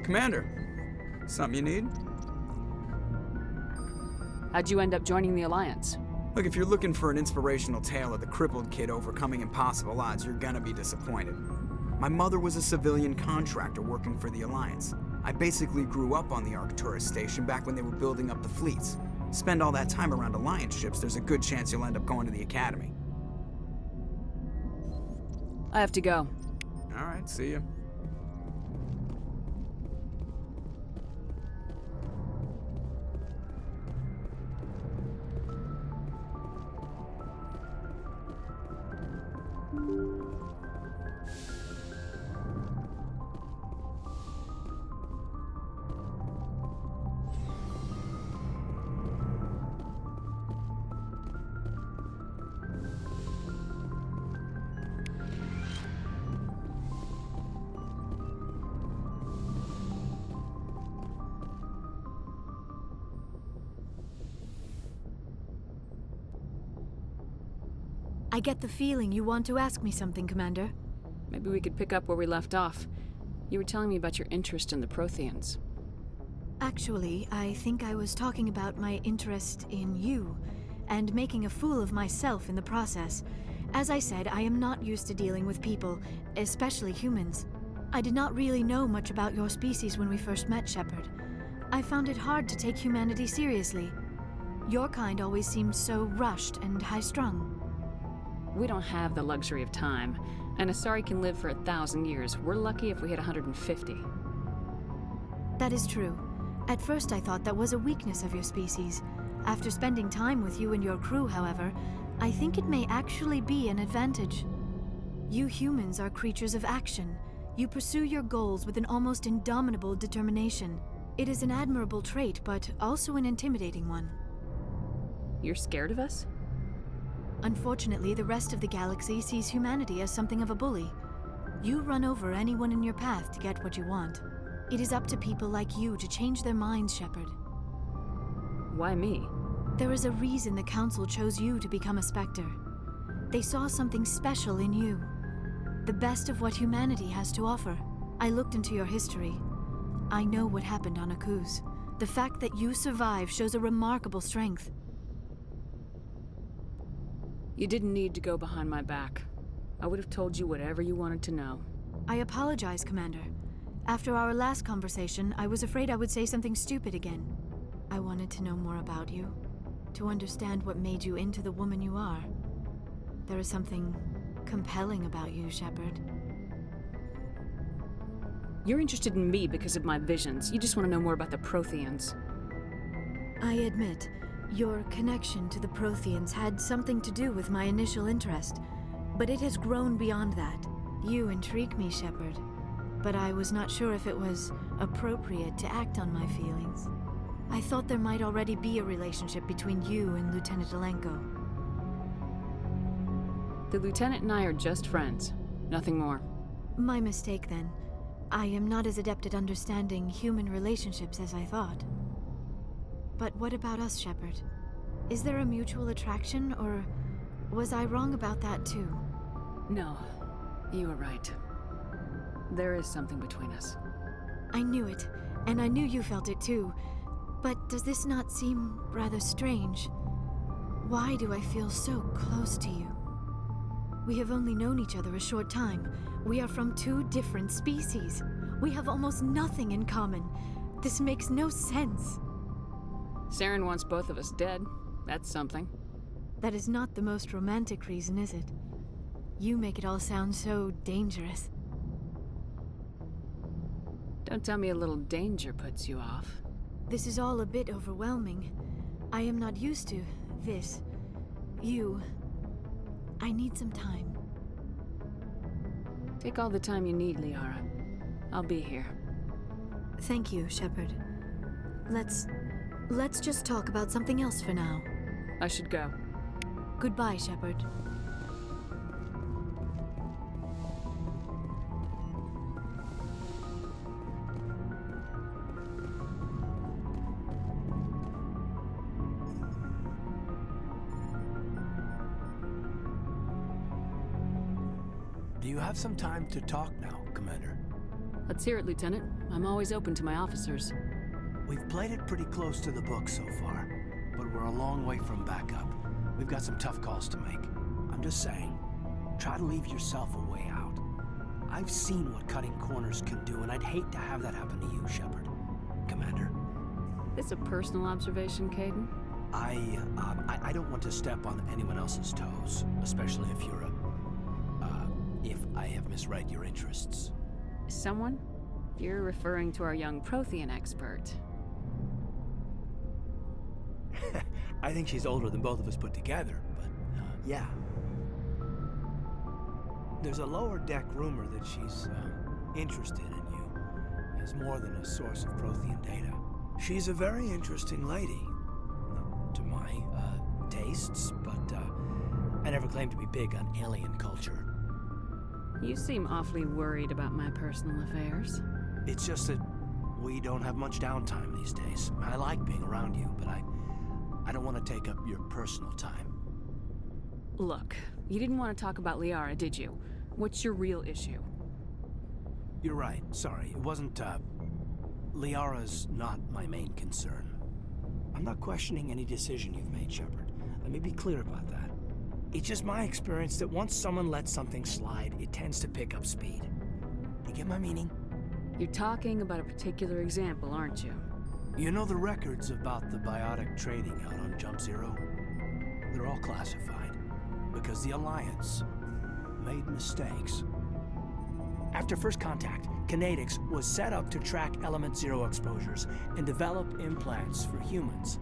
Commander, something you need? How'd you end up joining the Alliance? Look, if you're looking for an inspirational tale of the crippled kid overcoming impossible odds, you're gonna be disappointed. My mother was a civilian contractor working for the Alliance. I basically grew up on the Arcturus station back when they were building up the fleets. Spend all that time around Alliance ships, there's a good chance you'll end up going to the Academy. I have to go. Alright, see ya. I get the feeling you want to ask me something, Commander. Maybe we could pick up where we left off. You were telling me about your interest in the Protheans. Actually, I think I was talking about my interest in you, and making a fool of myself in the process. As I said, I am not used to dealing with people, especially humans. I did not really know much about your species when we first met, Shepard. I found it hard to take humanity seriously. Your kind always seemed so rushed and high-strung. We don't have the luxury of time. An Asari can live for 1,000 years. We're lucky if we hit 150. That is true. At first I thought that was a weakness of your species. After spending time with you and your crew, however, I think it may actually be an advantage. You humans are creatures of action. You pursue your goals with an almost indomitable determination. It is an admirable trait, but also an intimidating one. You're scared of us? Unfortunately, the rest of the galaxy sees humanity as something of a bully. You run over anyone in your path to get what you want. It is up to people like you to change their minds, Shepard. Why me? There is a reason the Council chose you to become a Spectre. They saw something special in you. The best of what humanity has to offer. I looked into your history. I know what happened on Akuz. The fact that you survived shows a remarkable strength. You didn't need to go behind my back. I would have told you whatever you wanted to know. I apologize, Commander. After our last conversation, I was afraid I would say something stupid again. I wanted to know more about you, to understand what made you into the woman you are. There is something compelling about you, Shepard. You're interested in me because of my visions. You just want to know more about the Protheans. I admit, your connection to the Protheans had something to do with my initial interest, but it has grown beyond that. You intrigue me, Shepard, but I was not sure if it was appropriate to act on my feelings. I thought there might already be a relationship between you and Lieutenant Alenko. The Lieutenant and I are just friends. Nothing more. My mistake, then. I am not as adept at understanding human relationships as I thought. But what about us, Shepard? Is there a mutual attraction, or was I wrong about that too? No, you were right. There is something between us. I knew it, and I knew you felt it too. But does this not seem rather strange? Why do I feel so close to you? We have only known each other a short time. We are from two different species. We have almost nothing in common. This makes no sense. Saren wants both of us dead. That's something. That is not the most romantic reason, is it? You make it all sound so dangerous. Don't tell me a little danger puts you off. This is all a bit overwhelming. I am not used to this. You. I need some time. Take all the time you need, Liara. I'll be here. Thank you, Shepard. Let's just talk about something else for now. I should go. Goodbye, Shepard. Do you have some time to talk now, Commander? Let's hear it, Lieutenant. I'm always open to my officers. We've played it pretty close to the book so far, but we're a long way from backup. We've got some tough calls to make. I'm just saying, try to leave yourself a way out. I've seen what cutting corners can do, and I'd hate to have that happen to you, Shepard. Commander. This a personal observation, Caden? I don't want to step on anyone else's toes, especially if you're if I have misread your interests. Someone? You're referring to our young Prothean expert. I think she's older than both of us put together, but yeah. There's a lower deck rumor that she's interested in you as more than a source of Prothean data. She's a very interesting lady. Not to my tastes, but I never claimed to be big on alien culture. You seem awfully worried about my personal affairs. It's just that we don't have much downtime these days. I like being around you, but I don't want to take up your personal time. Look, you didn't want to talk about Liara, did you? What's your real issue? You're right. Sorry. It wasn't, Liara's not my main concern. I'm not questioning any decision you've made, Shepard. Let me be clear about that. It's just my experience that once someone lets something slide, it tends to pick up speed. You get my meaning? You're talking about a particular example, aren't you? You know the records about the biotic trading out on Jump Zero? They're all classified, because the Alliance made mistakes. After first contact, Kinetics was set up to track Element Zero exposures and develop implants for humans.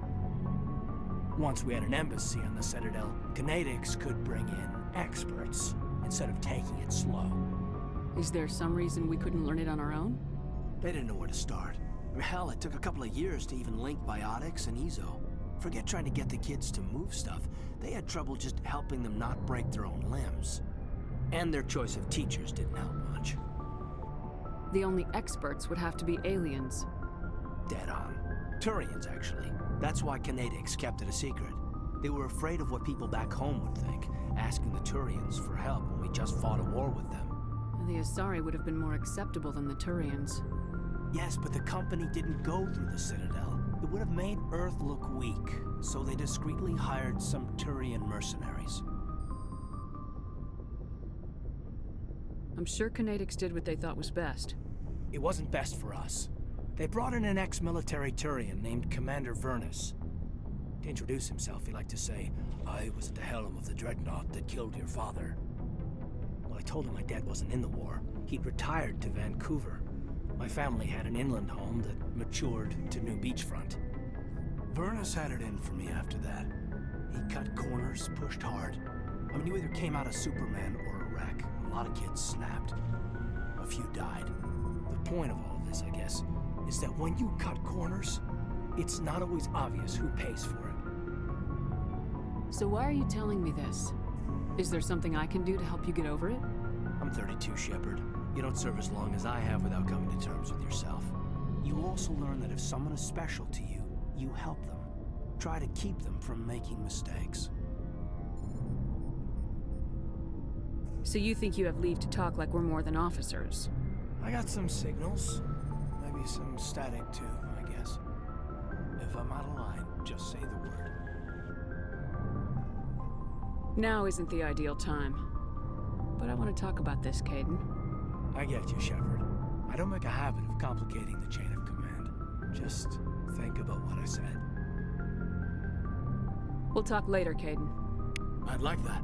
Once we had an embassy on the Citadel, Kinetics could bring in experts instead of taking it slow. Is there some reason we couldn't learn it on our own? They didn't know where to start. Hell, it took a couple of years to even link biotics and EZO. Forget trying to get the kids to move stuff. They had trouble just helping them not break their own limbs. And their choice of teachers didn't help much. The only experts would have to be aliens. Dead on. Turians, actually. That's why Kinetics kept it a secret. They were afraid of what people back home would think, asking the Turians for help when we just fought a war with them. The Asari would have been more acceptable than the Turians. Yes, but the company didn't go through the Citadel. It would have made Earth look weak, so they discreetly hired some Turian mercenaries. I'm sure Kinetics did what they thought was best. It wasn't best for us. They brought in an ex-military Turian named Commander Vernus. To introduce himself, he liked to say, "I was at the helm of the dreadnought that killed your father." Well, I told him my dad wasn't in the war. He'd retired to Vancouver. My family had an inland home that matured to new beachfront. Vernus had it in for me after that. He cut corners, pushed hard. I mean, you either came out a Superman or a wreck. A lot of kids snapped. A few died. The point of all of this, I guess, is that when you cut corners, it's not always obvious who pays for it. So why are you telling me this? Is there something I can do to help you get over it? I'm 32, Shepard. You don't serve as long as I have without coming to terms with yourself. You also learn that if someone is special to you, you help them. Try to keep them from making mistakes. So you think you have leave to talk like we're more than officers? I got some signals. Maybe some static too, I guess. If I'm out of line, just say the word. Now isn't the ideal time. But I want to talk about this, Caden. I get you, Shepard. I don't make a habit of complicating the chain of command. Just think about what I said. We'll talk later, Caden. I'd like that.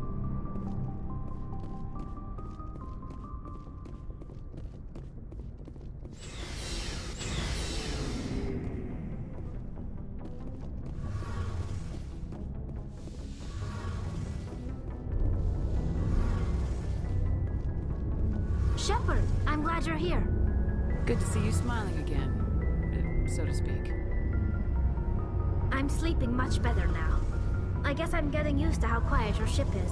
Shepard, I'm glad you're here. Good to see you smiling again, so to speak. I'm sleeping much better now. I guess I'm getting used to how quiet your ship is.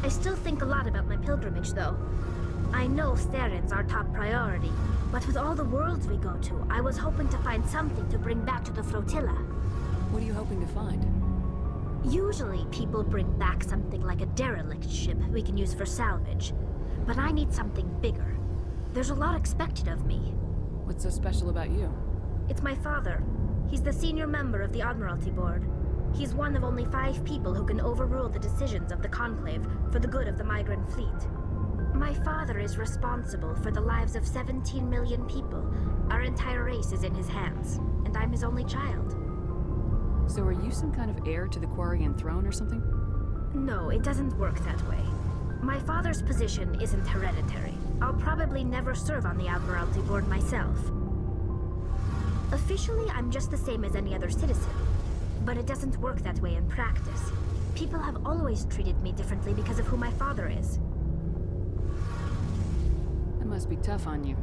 I still think a lot about my pilgrimage, though. I know Steren's our top priority, but with all the worlds we go to, I was hoping to find something to bring back to the flotilla. What are you hoping to find? Usually, people bring back something like a derelict ship we can use for salvage. But I need something bigger. There's a lot expected of me. What's so special about you? It's my father. He's the senior member of the Admiralty Board. He's one of only 5 people who can overrule the decisions of the Conclave for the good of the migrant fleet. My father is responsible for the lives of 17 million people. Our entire race is in his hands, and I'm his only child. So are you some kind of heir to the Quarian throne or something? No, it doesn't work that way. My father's position isn't hereditary. I'll probably never serve on the Admiralty Board myself. Officially, I'm just the same as any other citizen. But it doesn't work that way in practice. People have always treated me differently because of who my father is. That must be tough on you.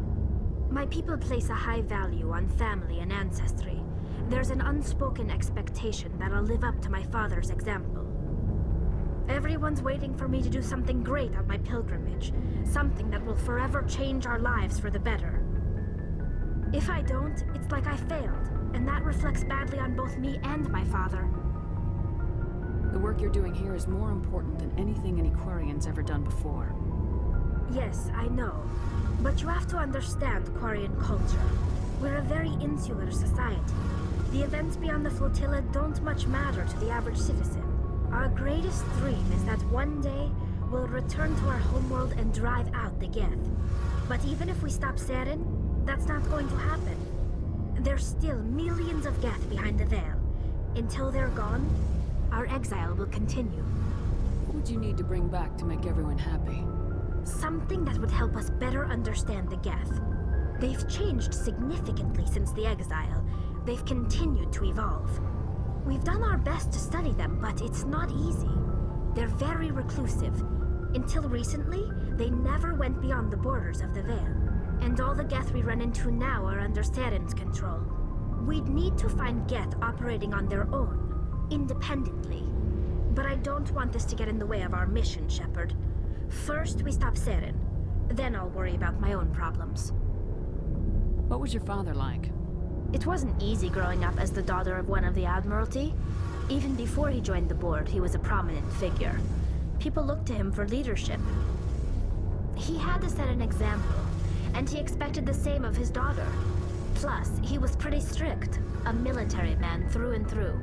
My people place a high value on family and ancestry. There's an unspoken expectation that I'll live up to my father's example. Everyone's waiting for me to do something great on my pilgrimage. Something that will forever change our lives for the better. If I don't, it's like I failed, and that reflects badly on both me and my father. The work you're doing here is more important than anything any Quarian's ever done before. Yes, I know. But you have to understand Quarian culture. We're a very insular society. The events beyond the flotilla don't much matter to the average citizen. Our greatest dream is that one day we'll return to our homeworld and drive out the Geth. But even if we stop Saren, that's not going to happen. There's still millions of Geth behind the veil. Until they're gone, our exile will continue. What would you need to bring back to make everyone happy? Something that would help us better understand the Geth. They've changed significantly since the exile. They've continued to evolve. We've done our best to study them, but it's not easy. They're very reclusive. Until recently, they never went beyond the borders of the Veil. And all the Geth we run into now are under Saren's control. We'd need to find Geth operating on their own, independently. But I don't want this to get in the way of our mission, Shepard. First, we stop Saren. Then I'll worry about my own problems. What was your father like? It wasn't easy growing up as the daughter of one of the Admiralty. Even before he joined the board, he was a prominent figure. People looked to him for leadership. He had to set an example, and he expected the same of his daughter. Plus, he was pretty strict, a military man through and through.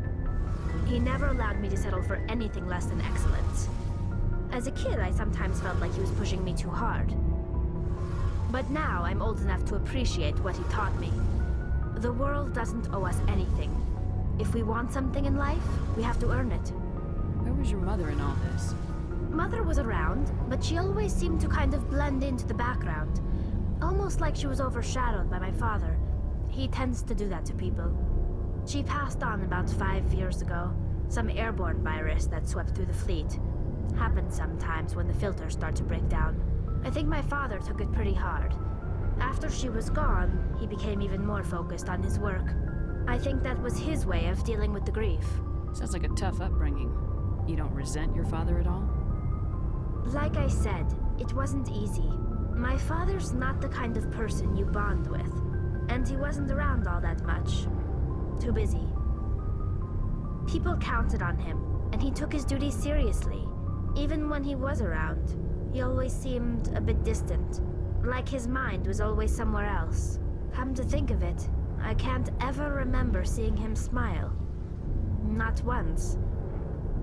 He never allowed me to settle for anything less than excellence. As a kid, I sometimes felt like he was pushing me too hard. But now, I'm old enough to appreciate what he taught me. The world doesn't owe us anything. If we want something in life, we have to earn it. Where was your mother in all this? Mother was around, but she always seemed to kind of blend into the background. Almost like she was overshadowed by my father. He tends to do that to people. She passed on about 5 years ago. Some airborne virus that swept through the fleet. Happens sometimes when the filters start to break down. I think my father took it pretty hard. After she was gone, he became even more focused on his work. I think that was his way of dealing with the grief. Sounds like a tough upbringing. You don't resent your father at all? Like I said, it wasn't easy. My father's not the kind of person you bond with. And he wasn't around all that much. Too busy. People counted on him, and he took his duties seriously. Even when he was around, he always seemed a bit distant. Like his mind was always somewhere else. Come to think of it, I can't ever remember seeing him smile. Not once.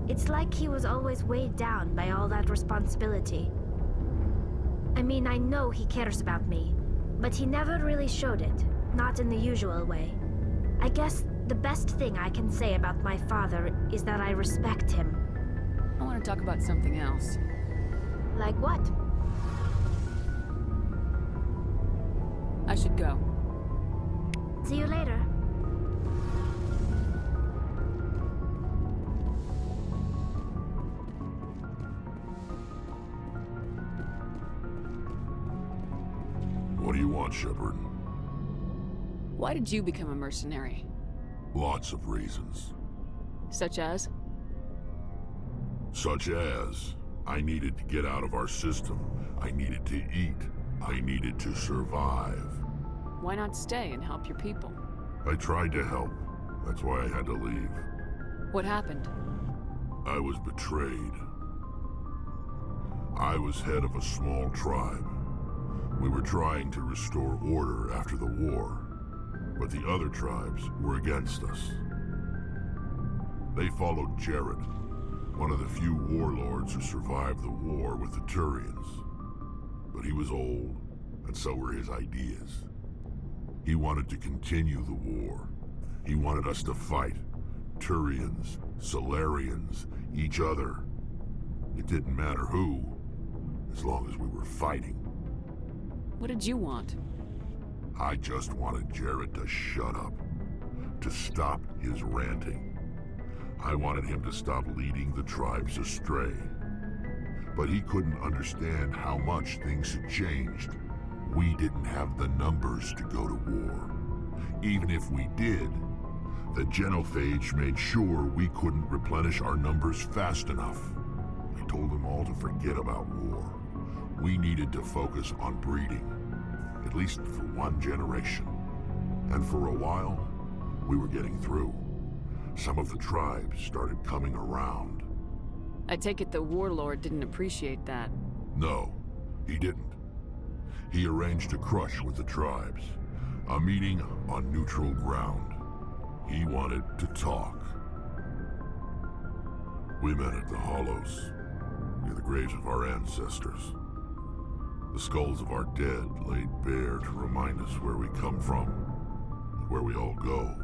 It's like he was always weighed down by all that responsibility. I mean, I know he cares about me, but he never really showed it, not in the usual way. I guess the best thing I can say about my father is that I respect him. I want to talk about something else. Like what? I should go. See you later. What do you want, Shepard? Why did you become a mercenary? Lots of reasons. Such as? Such as, I needed to get out of our system. I needed to eat. I needed to survive. Why not stay and help your people? I tried to help. That's why I had to leave. What happened? I was betrayed. I was head of a small tribe. We were trying to restore order after the war, but the other tribes were against us. They followed Jared, one of the few warlords who survived the war with the Turians. But he was old, and so were his ideas. He wanted to continue the war. He wanted us to fight. Turians, Solarians, each other. It didn't matter who, as long as we were fighting. What did you want? I just wanted Jared to shut up, to stop his ranting. I wanted him to stop leading the tribes astray. But he couldn't understand how much things had changed. We didn't have the numbers to go to war. Even if we did, the genophage made sure we couldn't replenish our numbers fast enough. I told them all to forget about war. We needed to focus on breeding, at least for one generation. And for a while, we were getting through. Some of the tribes started coming around. I take it the warlord didn't appreciate that. No, he didn't. He arranged a crush with the tribes, a meeting on neutral ground. He wanted to talk. We met at the Hollows, near the graves of our ancestors. The skulls of our dead laid bare to remind us where we come from, and where we all go.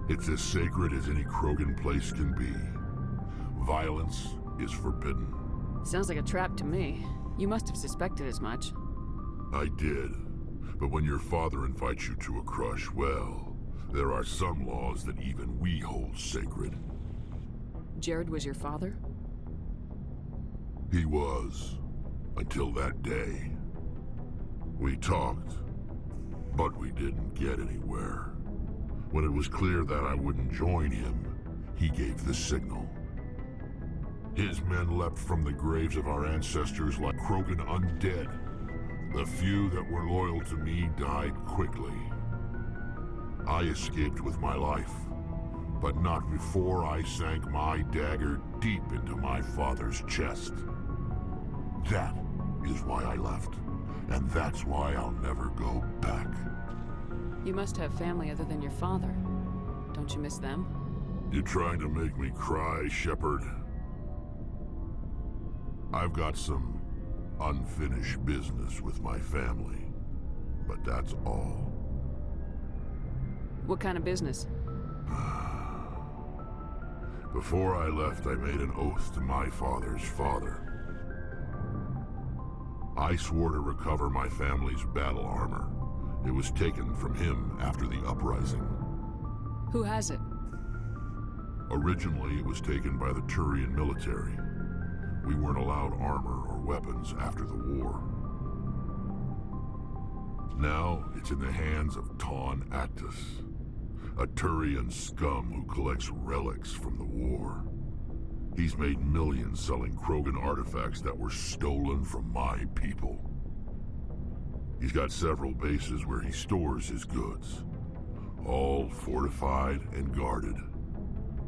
It's as sacred as any Krogan place can be. Violence is forbidden. Sounds like a trap to me. You must have suspected as much. I did. But when your father invites you to a crush, well, there are some laws that even we hold sacred. Jared was your father? He was. Until that day. We talked, but we didn't get anywhere. When it was clear that I wouldn't join him, he gave the signal. His men leapt from the graves of our ancestors like Krogan undead. The few that were loyal to me died quickly. I escaped with my life, but not before I sank my dagger deep into my father's chest. That is why I left, and that's why I'll never go back. You must have family other than your father. Don't you miss them? You trying to make me cry, Shepard? I've got some unfinished business with my family, but that's all. What kind of business? Before I left, I made an oath to my father's father. I swore to recover my family's battle armor. It was taken from him after the uprising. Who has it? Originally, it was taken by the Turian military. We weren't allowed armor or weapons after the war. Now, it's in the hands of Ton Actus, a Turian scum who collects relics from the war. He's made millions selling Krogan artifacts that were stolen from my people. He's got several bases where he stores his goods, all fortified and guarded.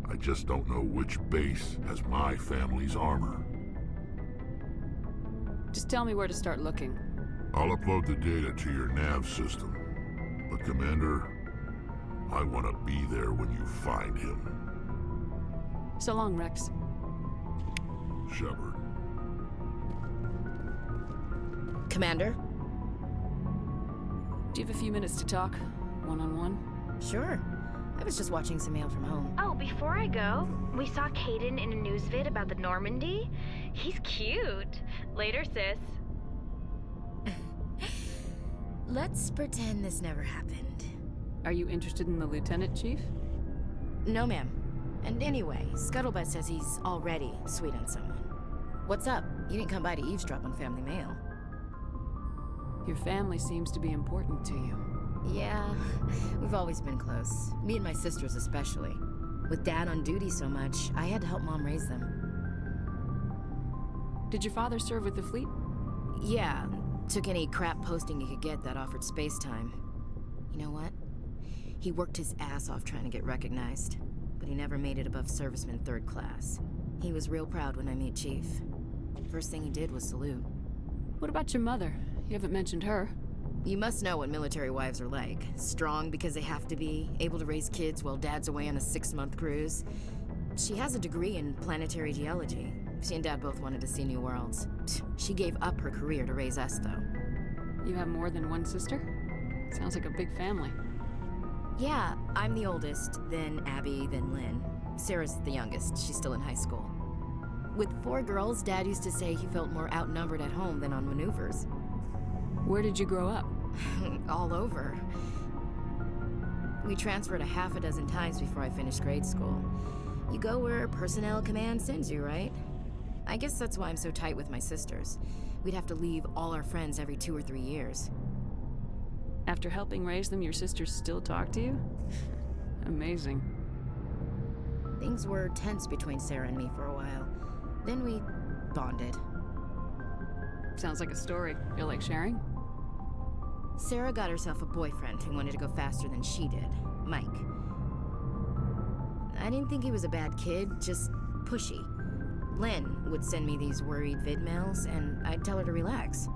I just don't know which base has my family's armor. Just tell me where to start looking. I'll upload the data to your nav system. But Commander, I want to be there when you find him. So long, Rex. Shepard. Commander? Do you have a few minutes to talk? One-on-one? Sure. I was just watching some mail from home. Oh, before I go, we saw Caden in a news vid about the Normandy. He's cute. Later, sis. Let's pretend this never happened. Are you interested in the Lieutenant, Chief? No, ma'am. And anyway, Scuttlebutt says he's already sweet on someone. What's up? You didn't come by to eavesdrop on family mail. Your family seems to be important to you. Yeah, we've always been close. Me and my sisters especially. With Dad on duty so much, I had to help Mom raise them. Did your father serve with the fleet? Yeah, took any crap posting he could get that offered space time. You know what? He worked his ass off trying to get recognized, but he never made it above serviceman 3rd class. He was real proud when I met Chief. First thing he did was salute. What about your mother? You haven't mentioned her. You must know what military wives are like. Strong because they have to be, able to raise kids while dad's away on a 6-month cruise. She has a degree in planetary geology. She and Dad both wanted to see new worlds. She gave up her career to raise us, though. You have more than one sister? Sounds like a big family. Yeah, I'm the oldest, then Abby, then Lynn. Sarah's the youngest. She's still in high school. With 4 girls, Dad used to say he felt more outnumbered at home than on maneuvers. Where did you grow up? All over. We transferred a half a dozen times before I finished grade school. You go where personnel command sends you, right? I guess that's why I'm so tight with my sisters. We'd have to leave all our friends every 2 or 3 years. After helping raise them, your sisters still talk to you? Amazing. Things were tense between Sarah and me for a while. Then we bonded. Sounds like a story. Feel like sharing? Sarah got herself a boyfriend who wanted to go faster than she did, Mike. I didn't think he was a bad kid, just pushy. Lynn would send me these worried vidmails, and I'd tell her to relax.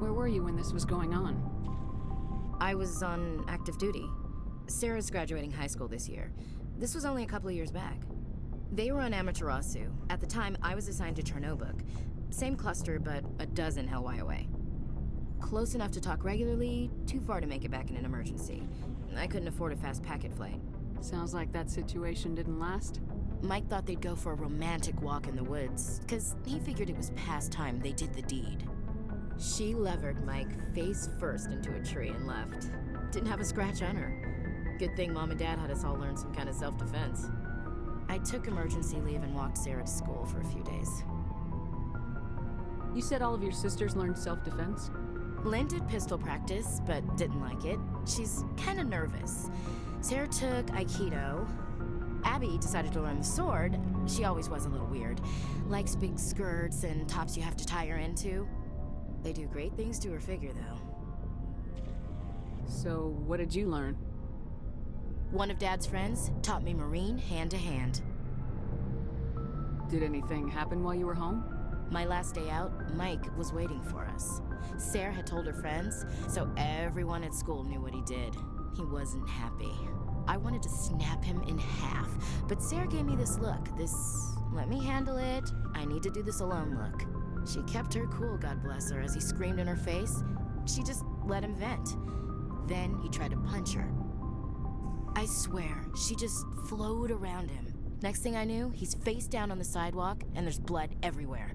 Where were you when this was going on? I was on active duty. Sarah's graduating high school this year. This was only a couple of years back. They were on Amaterasu. At the time, I was assigned to Chernobog. Same cluster, but a dozen LY away. Close enough to talk regularly, too far to make it back in an emergency. I couldn't afford a fast packet flight. Sounds like that situation didn't last. Mike thought they'd go for a romantic walk in the woods, because he figured it was past time they did the deed. She levered Mike face first into a tree and left. Didn't have a scratch on her. Good thing Mom and Dad had us all learn some kind of self-defense. I took emergency leave and walked Sarah to school for a few days. You said all of your sisters learned self-defense? Lynn did pistol practice, but didn't like it. She's kind of nervous. Sarah took Aikido. Abby decided to learn the sword. She always was a little weird. Likes big skirts and tops you have to tie her into. They do great things to her figure, though. So, what did you learn? One of Dad's friends taught me Marine hand to hand. Did anything happen while you were home? My last day out, Mike was waiting for us. Sarah had told her friends, so everyone at school knew what he did. He wasn't happy. I wanted to snap him in half, but Sarah gave me this look, this let me handle it, I need to do this alone look. She kept her cool, God bless her, as he screamed in her face. She just let him vent. Then he tried to punch her. I swear, she just flowed around him. Next thing I knew, he's face down on the sidewalk and there's blood everywhere.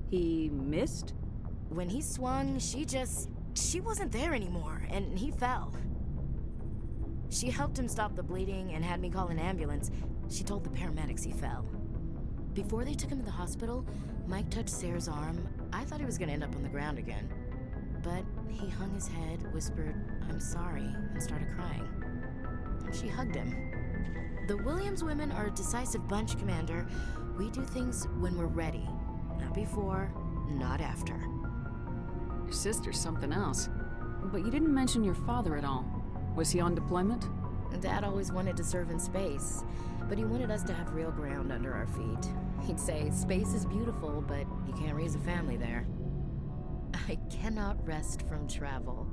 He missed? When he swung, she wasn't there anymore, and he fell. She helped him stop the bleeding and had me call an ambulance. She told the paramedics he fell. Before they took him to the hospital, Mike touched Sarah's arm. I thought he was gonna end up on the ground again. But he hung his head, whispered, "I'm sorry," and started crying. And she hugged him. The Williams women are a decisive bunch, Commander. We do things when we're ready. Not before, not after. Your sister's something else. But you didn't mention your father at all. Was he on deployment? Dad always wanted to serve in space, but he wanted us to have real ground under our feet. He'd say, space is beautiful, but you can't raise a family there. I cannot rest from travel.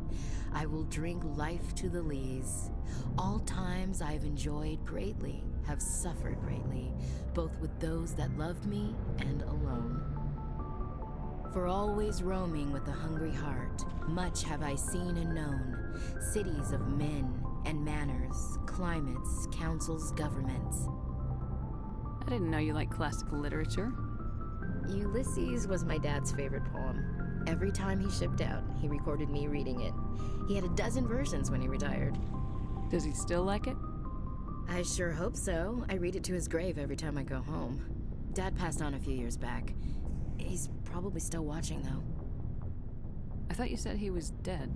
I will drink life to the lees. All times I've enjoyed greatly, have suffered greatly, both with those that loved me and alone. For always roaming with a hungry heart, much have I seen and known, cities of men and manners, climates, councils, governments. I didn't know you liked classical literature. Ulysses was my dad's favorite poem. Every time he shipped out, he recorded me reading it. He had a dozen versions when he retired. Does he still like it? I sure hope so. I read it to his grave every time I go home. Dad passed on a few years back. He's probably still watching, though. I thought you said he was dead.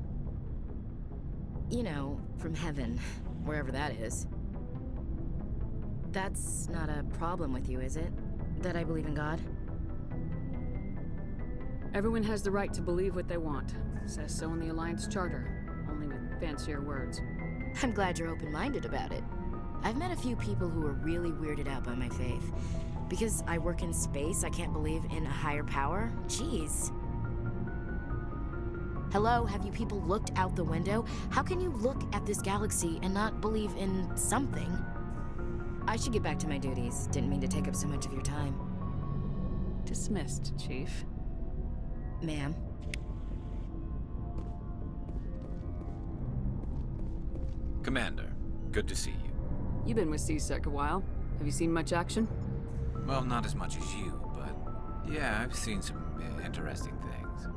You know, from heaven, wherever that is. That's not a problem with you, is it? That I believe in God? Everyone has the right to believe what they want. Says so in the Alliance Charter, only with fancier words. I'm glad you're open-minded about it. I've met a few people who are really weirded out by my faith. Because I work in space, I can't believe in a higher power? Jeez. Hello, have you people looked out the window? How can you look at this galaxy and not believe in something? I should get back to my duties. Didn't mean to take up so much of your time. Dismissed, Chief. Ma'am. Commander, good to see you. You've been with CSEC a while. Have you seen much action? Well, not as much as you, but yeah, I've seen some interesting things.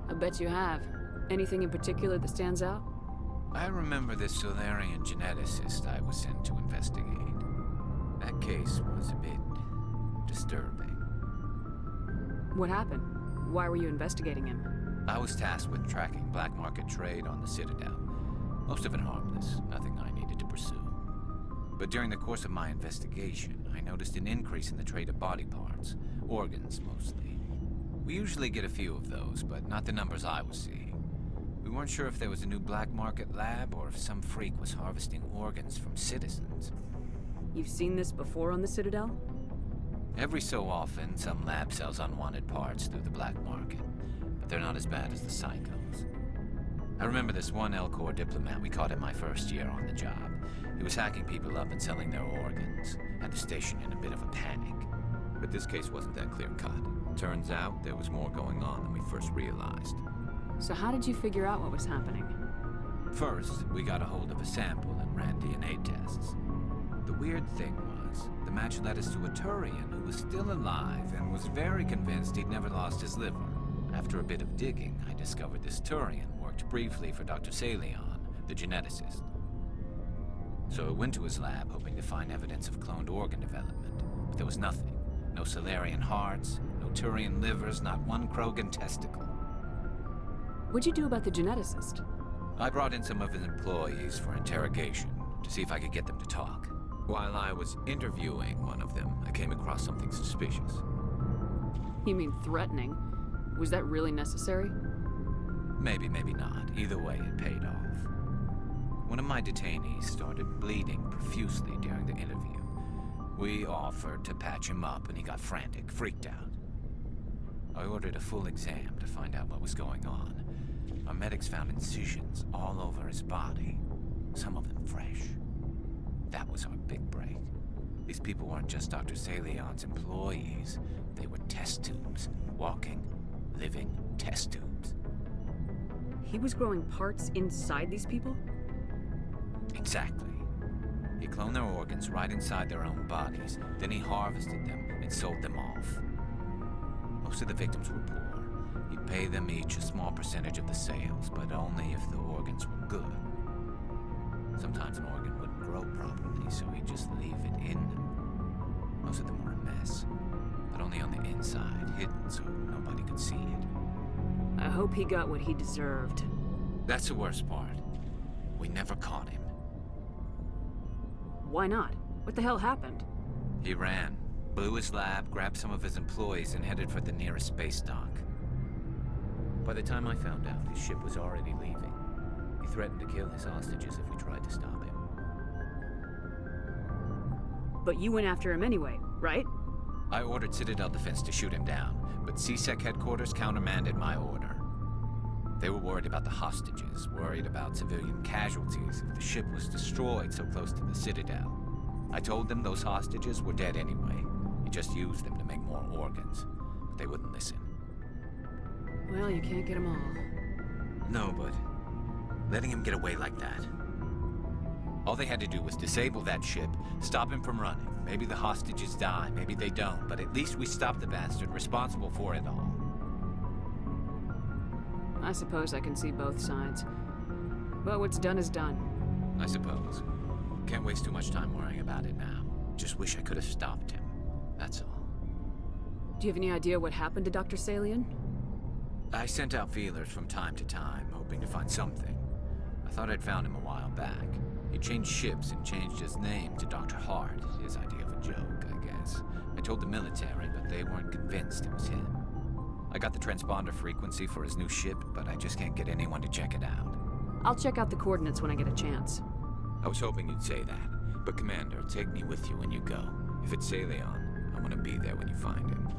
I bet you have. Anything in particular that stands out? I remember this Solarian geneticist I was sent to investigate. That case was a bit disturbing. What happened? Why were you investigating him? I was tasked with tracking black market trade on the Citadel. Most of it harmless, nothing I needed to pursue. But during the course of my investigation, I noticed an increase in the trade of body parts, organs mostly. We usually get a few of those, but not the numbers I was seeing. We weren't sure if there was a new black market lab or if some freak was harvesting organs from citizens. You've seen this before on the Citadel? Every so often, some lab sells unwanted parts through the black market, but they're not as bad as the psychos. I remember this one L-Corps diplomat we caught in my first year on the job. He was hacking people up and selling their organs. Had the station in a bit of a panic. But this case wasn't that clear-cut. Turns out there was more going on than we first realized. So how did you figure out what was happening? First, we got a hold of a sample and ran DNA tests. The weird thing was, the match led us to a Turian who was still alive and was very convinced he'd never lost his liver. After a bit of digging, I discovered this Turian worked briefly for Dr. Salion, the geneticist. So I went to his lab hoping to find evidence of cloned organ development, but there was nothing. No Solarian hearts, no Turian livers, not one Krogan testicle. What'd you do about the geneticist? I brought in some of his employees for interrogation to see if I could get them to talk. While I was interviewing one of them, I came across something suspicious. You mean threatening? Was that really necessary? Maybe, maybe not. Either way, it paid off. One of my detainees started bleeding profusely during the interview. We offered to patch him up and he got frantic, freaked out. I ordered a full exam to find out what was going on. Our medics found incisions all over his body, some of them fresh. That was our big break. These people weren't just Dr. Salion's employees. They were test tubes. Walking, living test tubes. He was growing parts inside these people? Exactly. He cloned their organs right inside their own bodies. Then he harvested them and sold them off. Most of the victims were poor. He'd pay them each a small percentage of the sales, but only if the organs were good. Sometimes an organ wouldn't grow properly, so he'd just leave it in them. Most of them were a mess, but only on the inside, hidden so nobody could see it. I hope he got what he deserved. That's the worst part. We never caught him. Why not? What the hell happened? He ran, blew his lab, grabbed some of his employees, and headed for the nearest space dock. By the time I found out, his ship was already leaving. He threatened to kill his hostages if we tried to stop him. But you went after him anyway, right? I ordered Citadel Defense to shoot him down, but CSEC headquarters countermanded my order. They were worried about the hostages, worried about civilian casualties if the ship was destroyed so close to the Citadel. I told them those hostages were dead anyway. He just used them to make more organs, but they wouldn't listen. Well, you can't get them all. No, but letting him get away like that. All they had to do was disable that ship, stop him from running. Maybe the hostages die, maybe they don't, but at least we stopped the bastard responsible for it all. I suppose I can see both sides. But what's done is done. I suppose. Can't waste too much time worrying about it now. Just wish I could have stopped him. That's all. Do you have any idea what happened to Dr. Salion? I sent out feelers from time to time, hoping to find something. I thought I'd found him a while back. He changed ships and changed his name to Dr. Hart, his idea of a joke, I guess. I told the military, but they weren't convinced it was him. I got the transponder frequency for his new ship, but I just can't get anyone to check it out. I'll check out the coordinates when I get a chance. I was hoping you'd say that, but Commander, take me with you when you go. If it's Salion, I want to be there when you find him.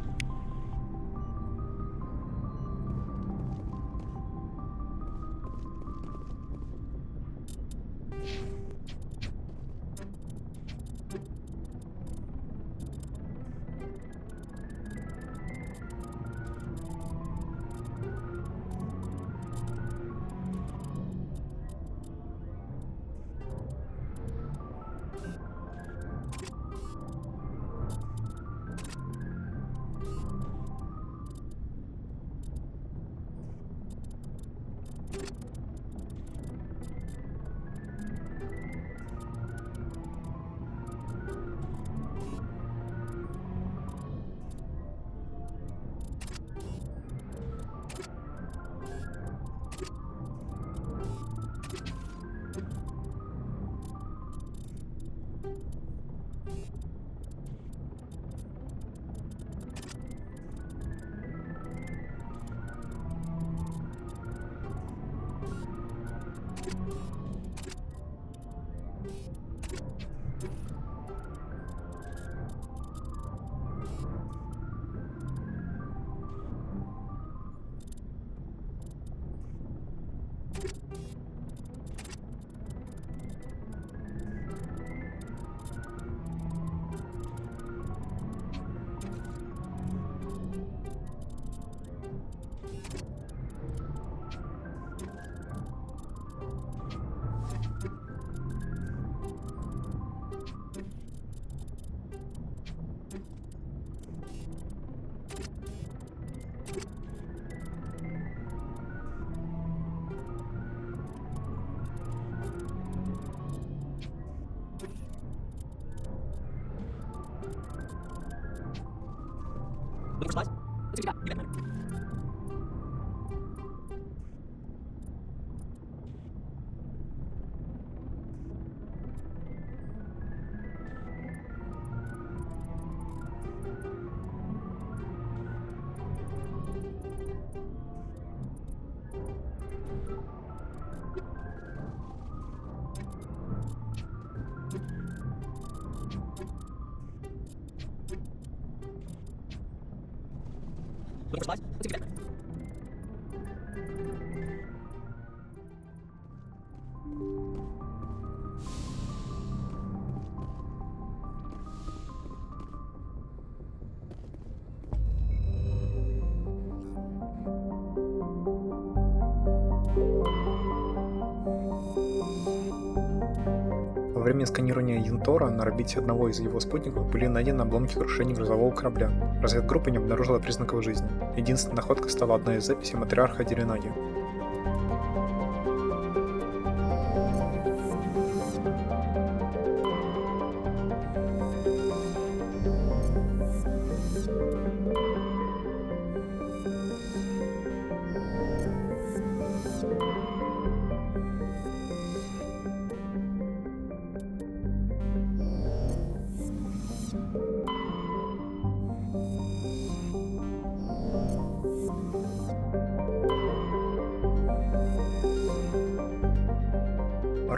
Во время сканирования Янтора на орбите одного из его спутников были найдены обломки крушения грузового корабля. Разведгруппа не обнаружила признаков жизни. Единственной находкой стала одна из записей матриарха Деренаги.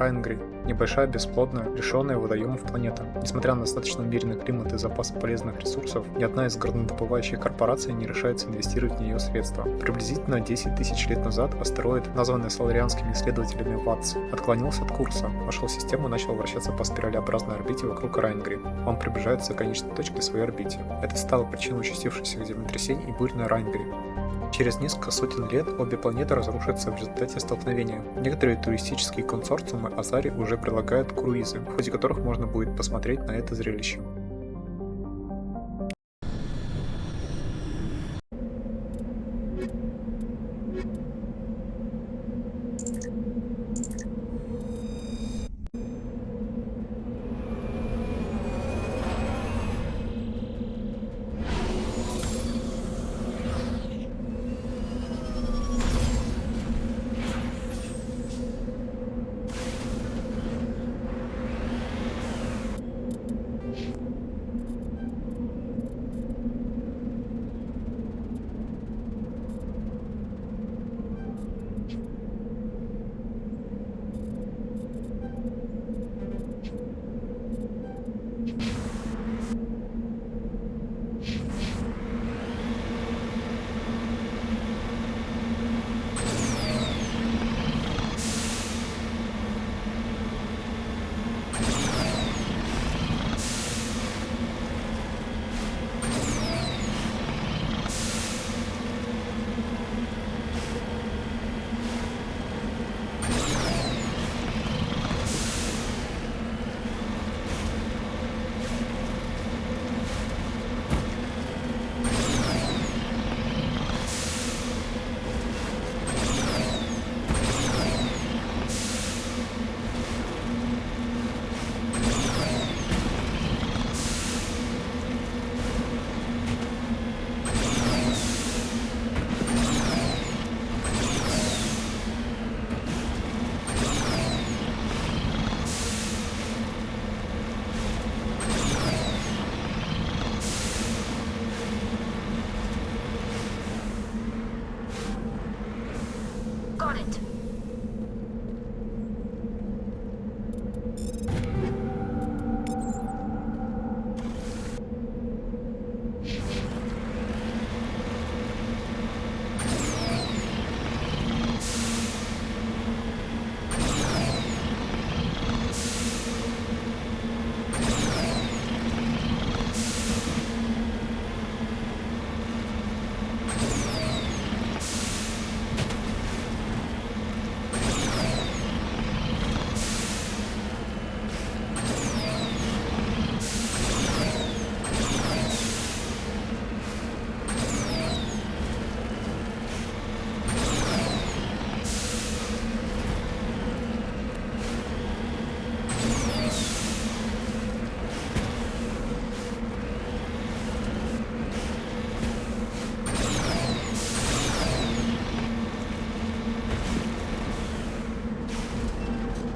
Райнгри – небольшая, бесплодная, лишенная водоемов планета. Несмотря на достаточно умеренный климат и запасы полезных ресурсов, ни одна из горнодобывающих корпораций не решается инвестировать в нее средства. Приблизительно 10 тысяч лет назад астероид, названный соларианскими исследователями ВАТС, отклонился от курса, вошел в систему и начал вращаться по спиралеобразной орбите вокруг Райнгри. Он приближается к конечной точке своей орбите. Это стало причиной участившихся землетрясений и бурь на Райнгри. Через несколько сотен лет обе планеты разрушатся в результате столкновения. Некоторые туристические консорциумы Азари уже предлагают круизы, в ходе которых можно будет посмотреть на это зрелище. Got it.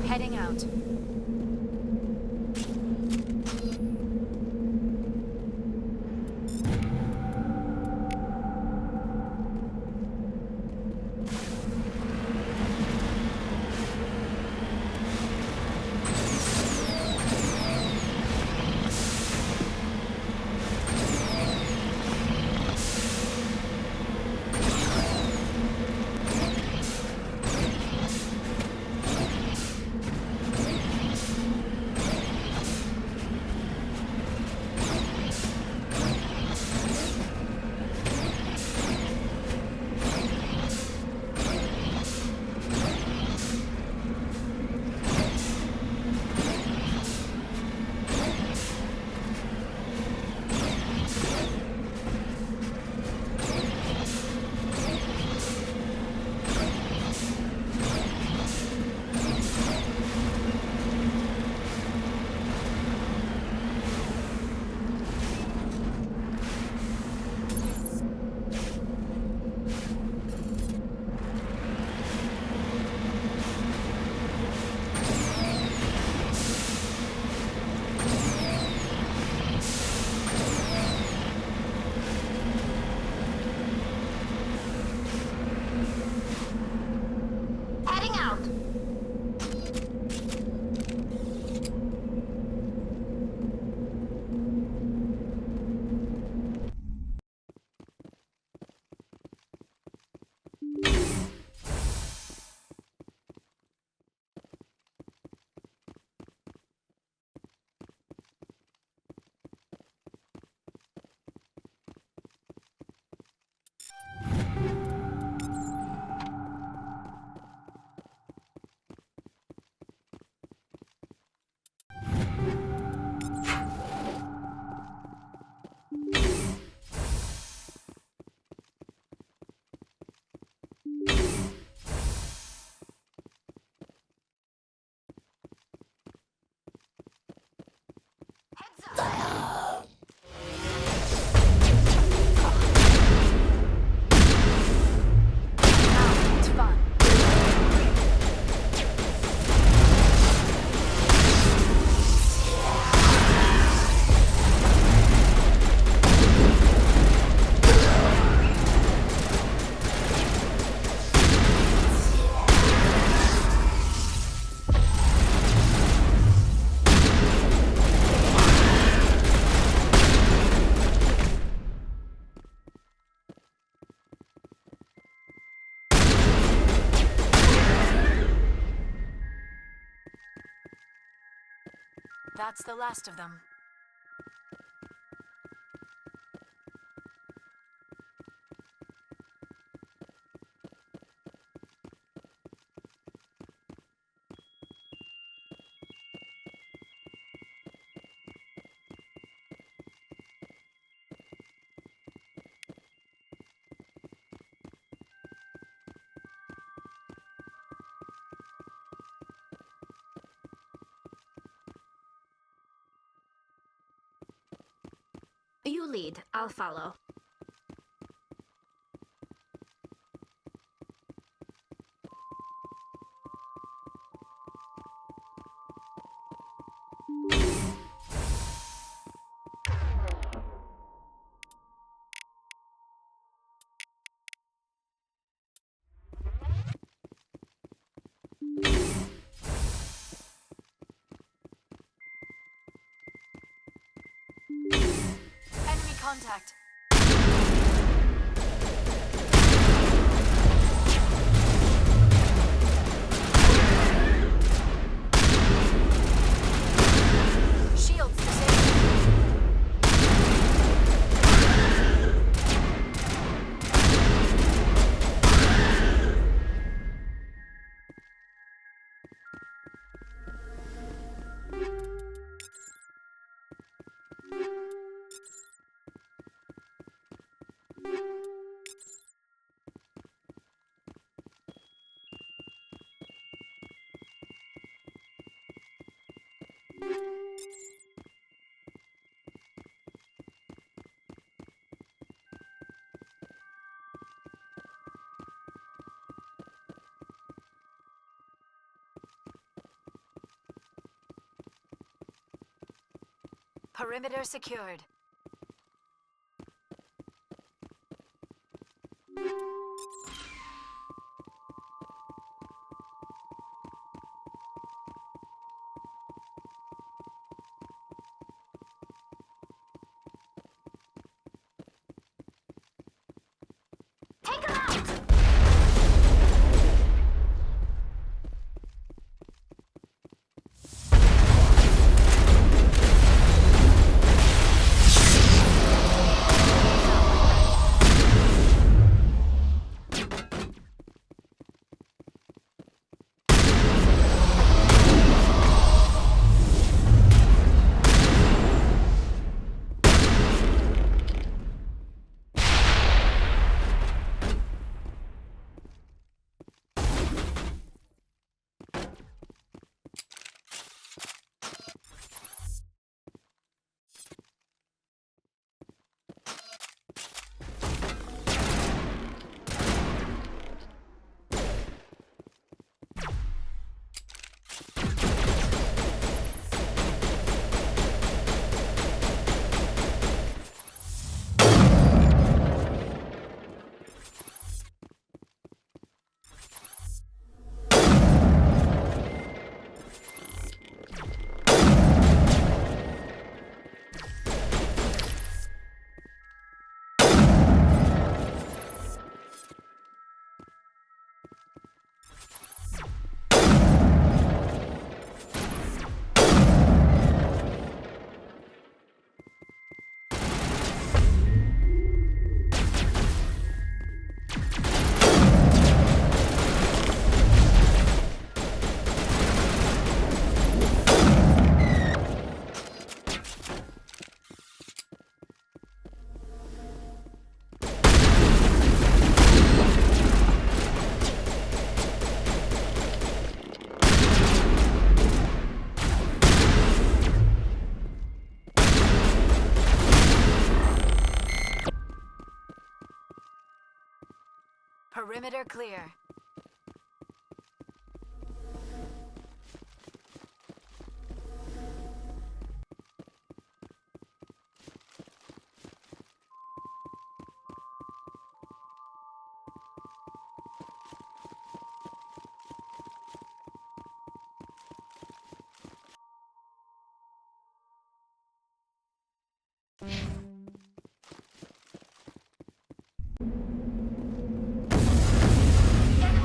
Heading out. That's the last of them. You lead, I'll follow. contact. Shields disabled. Perimeter secured. Take them out! Perimeter clear. Get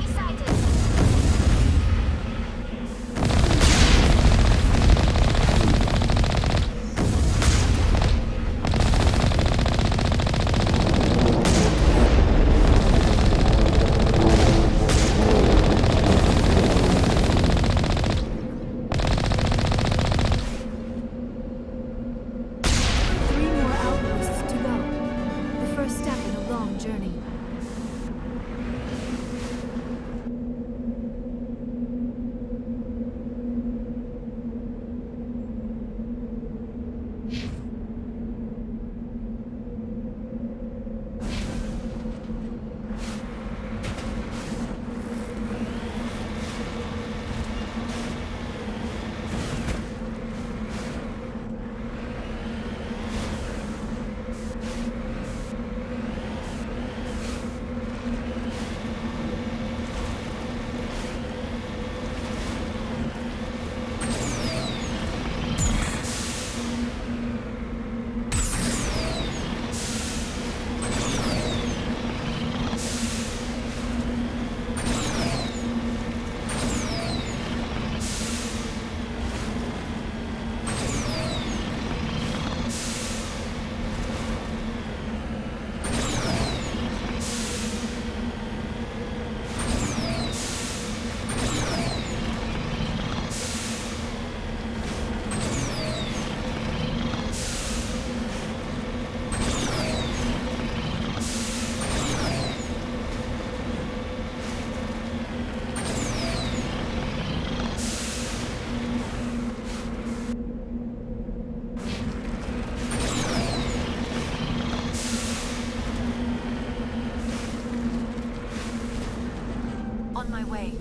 on my way.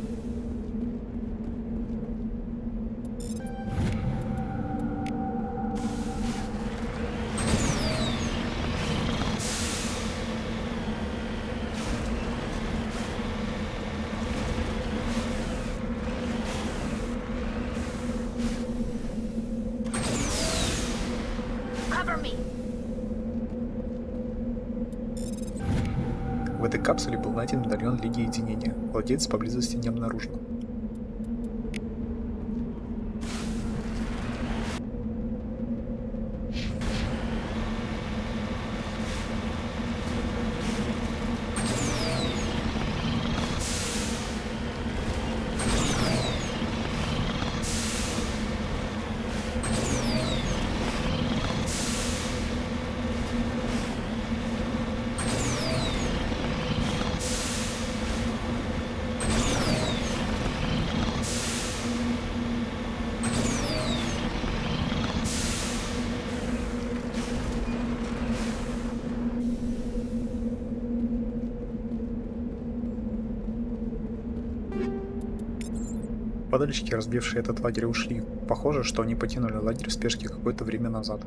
Cover me. В этой капсуле был найден медальон Лиги Единения. Владелец поблизости не обнаружен. Падальщики, разбившие этот лагерь, ушли. Похоже, что они покинули лагерь в спешке какое-то время назад.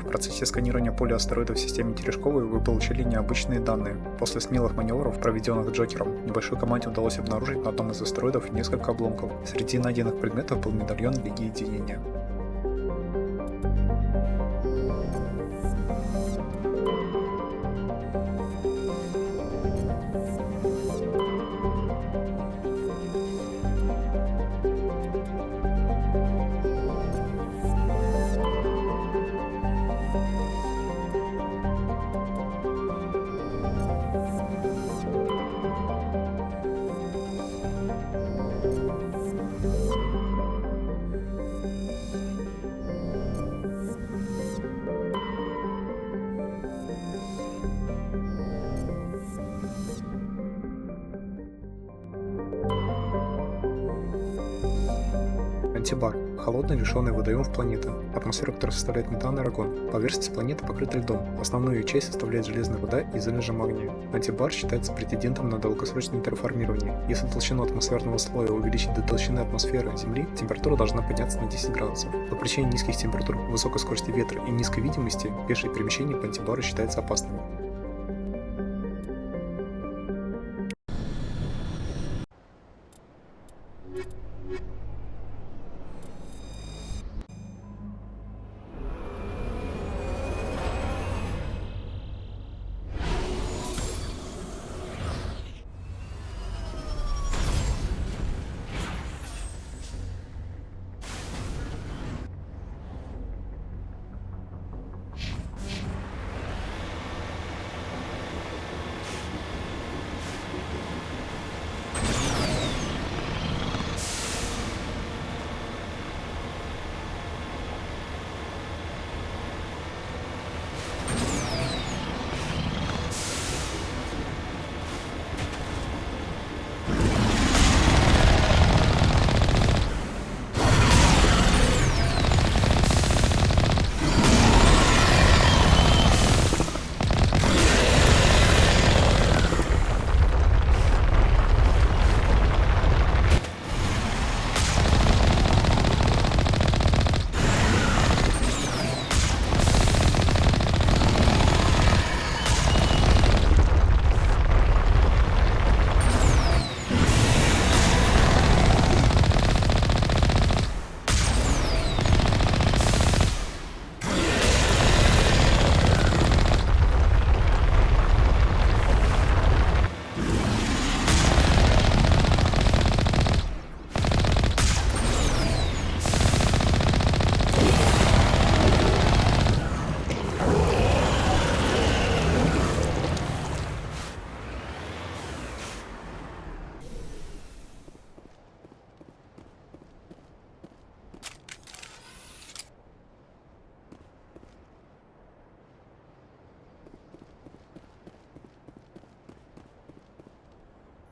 В процессе сканирования поля астероидов в системе Терешковой вы получили необычные данные. После смелых маневров, проведенных Джокером, небольшой команде удалось обнаружить на одном из астероидов несколько обломков. Среди найденных предметов был медальон Лиги Единения. Антибар – холодный лишенный водоемов планеты, атмосфера которой составляет метан и аргон. Поверхность планеты покрыта льдом, основную ее часть составляет железная вода и залежи магния. Антибар считается претендентом на долгосрочное терраформирование. Если толщину атмосферного слоя увеличить до толщины атмосферы Земли, температура должна подняться на 10 градусов. По причине низких температур, высокой скорости ветра и низкой видимости, пешие перемещения по антибару считаются опасными.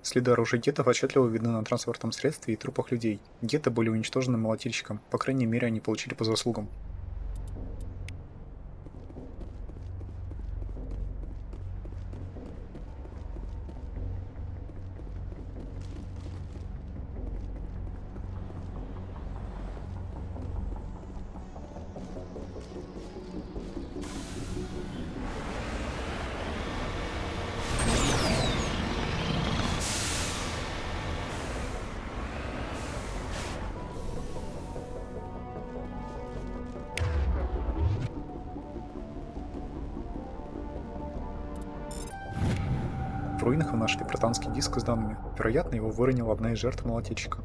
Следы оружия гетов отчетливо видны на транспортном средстве и трупах людей. Гетты были уничтожены молотильщиком, по крайней мере они получили по заслугам. В руинах мы нашли британский диск с данными. Вероятно, его выронила одна из жертв молотильщика.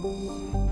Пока.